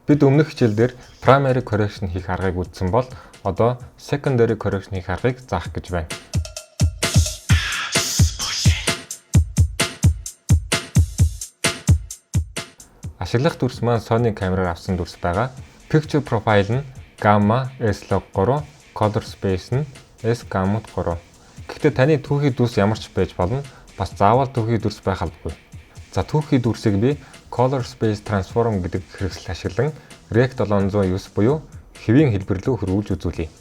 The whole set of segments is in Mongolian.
Бид өмнөх хичээлдэр primary correction хийх аргыг үзсэн бол одоо secondary correction хийх аргыг заах гэж байна. Ашиглах дүрс маань Sony камераар авсан дүрс байгаа. Picture profile нь Gamma S-Log3, Color Space нь S-Gamut3. Гэхдээ таны түүхий дүрс ямар ч байж болно. Бас заавал түүхий дүрс байх албагүй. За түүхий дүрсийг би Color Space Transform гэдэг хэрэгсэл ашиглан Rec 709 буюу хэвийн хэлбэр рүү хөрвүүлж үзүүлье.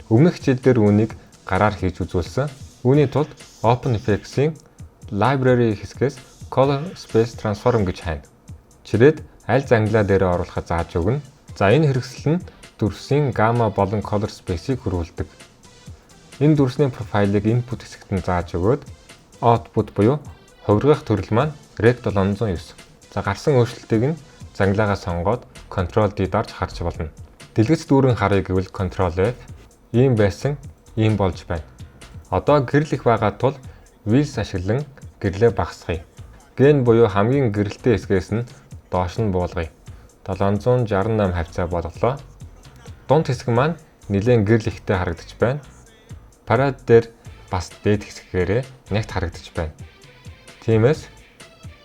Өмнөх хичээлдэр үүнийг гараар хийж үзүүлсэн. Үүний тулд OpenFX-ийн library хэсгээс Color Space Transform гэж хайна. Чирээд аль зангилаа дээрээ оруулахад зааж өгнө. За энэ хэрэгсэл нь дүрсийн Gamma болон Color Space-ийг хөрвүүлдэг. Энэ дүрсний профайлыг input хэсэгт нь зааж өгөөд output буюу хувиргах төрөл маань Rec 709. За гарсан өөрчлөлтийг нь зангилаагаа сонгоод Ctrl D дарж харж болно. Дэлгэц дүүрэн харъя гэвэл Ctrl F. Ийм байсан, ийм болж байна. Одоо гэрэл их байгаа тул wheels ашиглан гэрлээ багасгая. Ген буюу хамгийн гэрэлтэй хэсгээс нь доош нь буулгая. 768 хавцаа болголоо. Дунд хэсэг маань нэлээд гэрэл ихтэй харагдаж байна. Парад дээр бас дээд хэсгээрээ нягт харагдаж байна. Тиймээс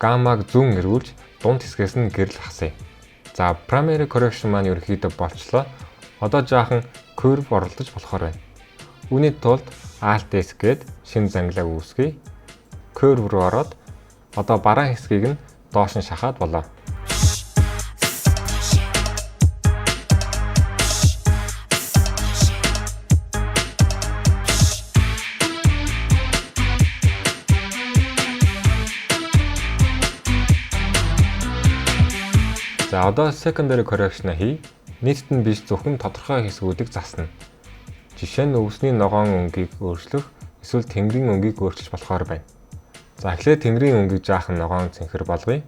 Gamma-г зүүн эргүүлж дунд хэсгээс нь гэрэл хасъя. За primary correction маань ерөнхийдөө болчлоо. Одоо жаахан curve оролдож болохоор байна. Үүний тулд Alt S гээд шинэ зангилаа үүсгэе. Curve руу ороод одоо бараан хэсгийг нь доош нь шахаад болоо. За одоо secondary correction хий. Нийтэд нь биш зөвхөн тодорхой хэсгүүдийг засна. Жишээ нь өвсний ногоон өнгийг өөрчлөх, эсвэл тэнгэрийн өнгийг өөрчилж болохоор байна. За эхлээд тэнгэрийн өнгийг жаахан ногоон цэнхэр болгоё.